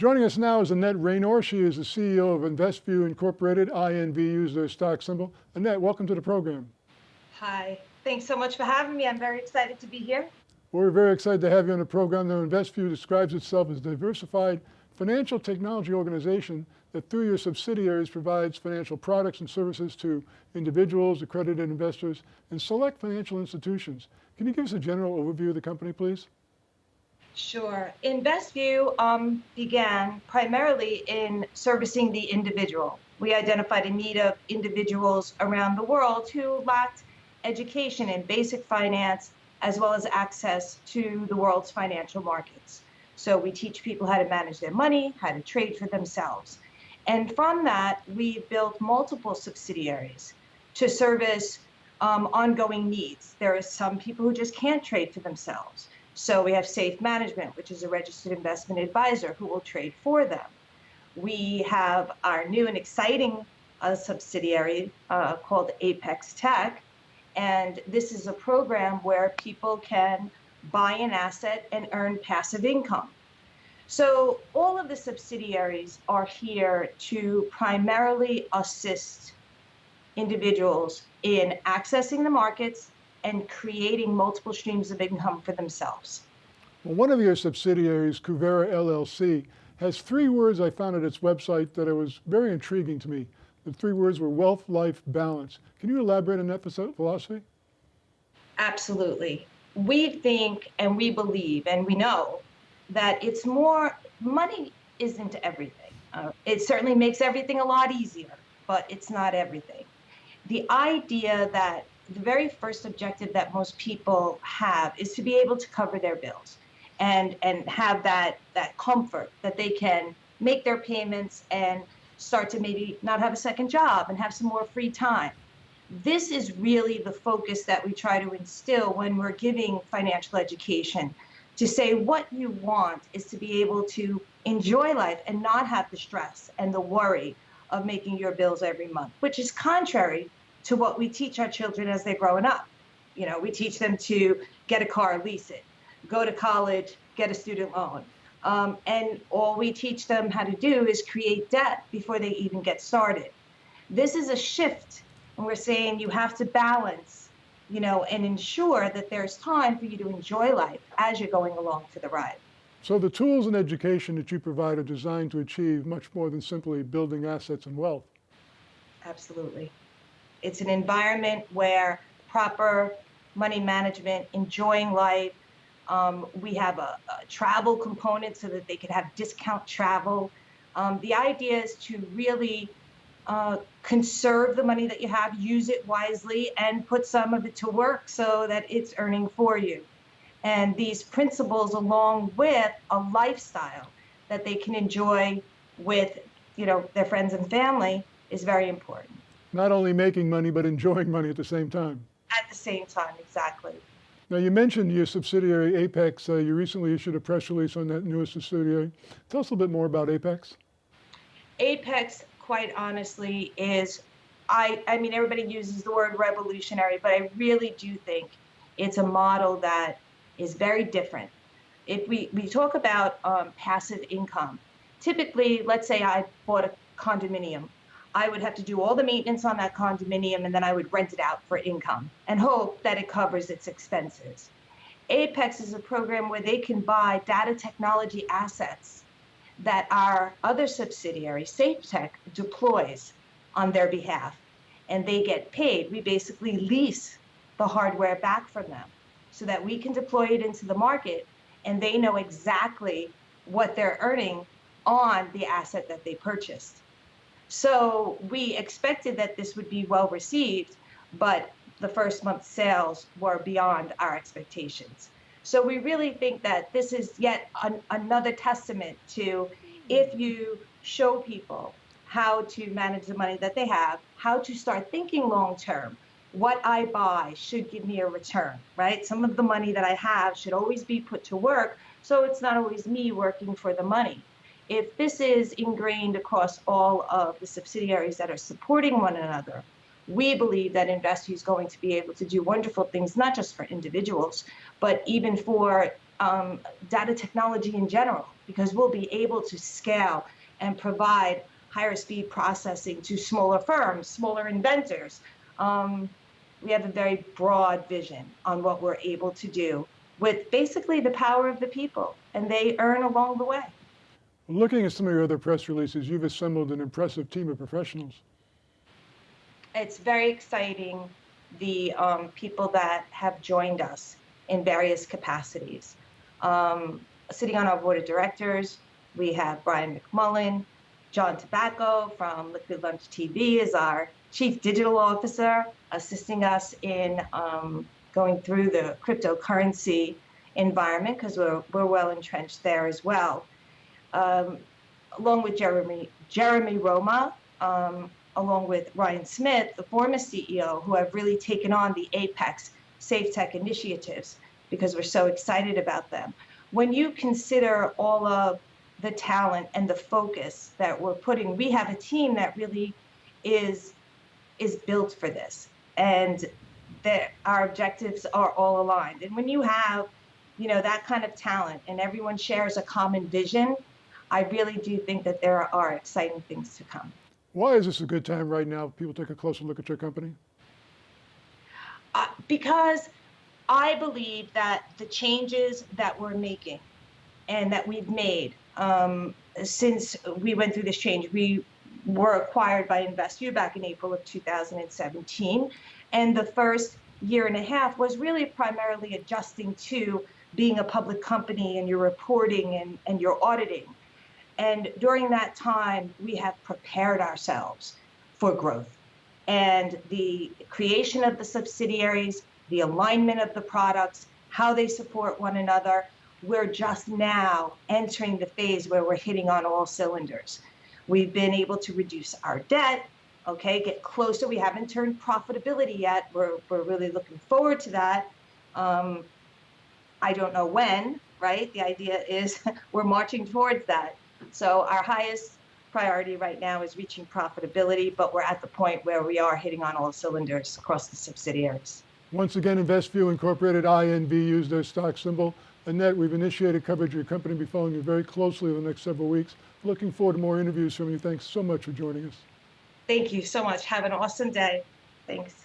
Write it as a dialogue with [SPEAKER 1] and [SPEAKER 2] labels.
[SPEAKER 1] Joining us now is Annette Raynor. She is the CEO of Investview Incorporated. INVU is their stock symbol. Annette, welcome to the program.
[SPEAKER 2] Hi, thanks so much for having me. I'm very excited to be here.
[SPEAKER 1] We're very excited to have you on the program. Now, Investview describes itself as a diversified financial technology organization that through your subsidiaries provides financial products and services to individuals, accredited investors, and select financial institutions. Can you give us a general overview of the company, please?
[SPEAKER 2] Sure. Investview began primarily in servicing the individual. We identified a need of individuals around the world who lacked education in basic finance, as well as access to the world's financial markets. So we teach people how to manage their money, how to trade for themselves. And from that, we built multiple subsidiaries to service ongoing needs. There are some people who just can't trade for themselves. So we have Safe Management, which is a registered investment advisor who will trade for them. We have our new and exciting subsidiary called Apex Tech. And this is a program where people can buy an asset and earn passive income. So all of the subsidiaries are here to primarily assist individuals in accessing the markets and creating multiple streams of income for themselves.
[SPEAKER 1] Well, one of your subsidiaries, Kuvera LLC, has three words I found at its website that was very intriguing to me. The three words were wealth, life, balance. Can you elaborate on that philosophy?
[SPEAKER 2] Absolutely. We think and we believe and we know that it's more, money isn't everything. It certainly makes everything a lot easier, but it's not everything. The idea that the very first objective that most people have is to be able to cover their bills and have that comfort that they can make their payments and start to maybe not have a second job and have some more free time. This is really the focus that we try to instill when we're giving financial education, to say what you want is to be able to enjoy life and not have the stress and the worry of making your bills every month, which is contrary to what we teach our children as they're growing up. You know, we teach them to get a car, lease it, go to college, get a student loan. And all we teach them how to do is create debt before they even get started. This is a shift, and we're saying you have to balance, you know, and ensure that there's time for you to enjoy life as you're going along for the ride.
[SPEAKER 1] So the tools and education that you provide are designed to achieve much more than simply building assets and wealth.
[SPEAKER 2] Absolutely. It's an environment where proper money management, enjoying life. We have a travel component so that they could have discount travel. The idea is to really conserve the money that you have, use it wisely, and put some of it to work so that it's earning for you. And these principles, along with a lifestyle that they can enjoy with, you know, their friends and family, is very important.
[SPEAKER 1] Not only making money, but enjoying money at the same time.
[SPEAKER 2] At the same time, exactly.
[SPEAKER 1] Now, you mentioned your subsidiary, Apex. You recently issued a press release on that newest subsidiary. Tell us a little bit more about Apex.
[SPEAKER 2] Apex, quite honestly, is, I mean, everybody uses the word revolutionary, but I really do think it's a model that is very different. If we talk about passive income, typically, let's say I bought a condominium. I would have to do all the maintenance on that condominium, and then I would rent it out for income and hope that it covers its expenses. Apex is a program where they can buy data technology assets that our other subsidiary, SafeTech, deploys on their behalf, and they get paid. We basically lease the hardware back from them so that we can deploy it into the market, and they know exactly what they're earning on the asset that they purchased. So we expected that this would be well received, but the first month's sales were beyond our expectations. So we really think that this is yet another testament to, if you show people how to manage the money that they have, how to start thinking long term, what I buy should give me a return, right? Some of the money that I have should always be put to work, so it's not always me working for the money. If this is ingrained across all of the subsidiaries that are supporting one another, we believe that Investview is going to be able to do wonderful things, not just for individuals, but even for data technology in general. because we'll be able to scale and provide higher speed processing to smaller firms, smaller inventors. We have a very broad vision on what we're able to do with basically the power of the people, and they earn along the way.
[SPEAKER 1] Looking at some of your other press releases, you've assembled an impressive team of professionals.
[SPEAKER 2] It's very exciting, the people that have joined us in various capacities. Sitting on our board of directors, we have Brian McMullen. John Tobacco from Liquid Lunch TV is our chief digital officer, assisting us in going through the cryptocurrency environment, because we're well entrenched there as well. Along with Jeremy Roma, along with Ryan Smith, the former CEO, who have really taken on the Apex Safe Tech initiatives because we're so excited about them. When you consider all of the talent and the focus that we're putting, we have a team that really is built for this, and that our objectives are all aligned. And when you have, that kind of talent and everyone shares a common vision, I really do think that there are exciting things to come.
[SPEAKER 1] Why is this a good time right now? People take a closer look at your company.
[SPEAKER 2] Because I believe that the changes that we're making and that we've made since we went through this change, we were acquired by Investview back in April of 2017. And the first year and a half was really primarily adjusting to being a public company and your reporting and your auditing. And during that time, we have prepared ourselves for growth. And the creation of the subsidiaries, the alignment of the products, how they support one another, we're just now entering the phase where we're hitting on all cylinders. We've been able to reduce our debt, get closer. We haven't turned profitability yet. We're really looking forward to that. I don't know when, right? The idea is we're marching towards that. So our highest priority right now is reaching profitability, but we're at the point where we are hitting on all cylinders across the subsidiaries.
[SPEAKER 1] Once again, Investview Incorporated, INVU, is their stock symbol. Annette, we've initiated coverage of your company and be following you very closely over the next several weeks. Looking forward to more interviews from you. Thanks so much for joining us.
[SPEAKER 2] Thank you so much. Have an awesome day. Thanks.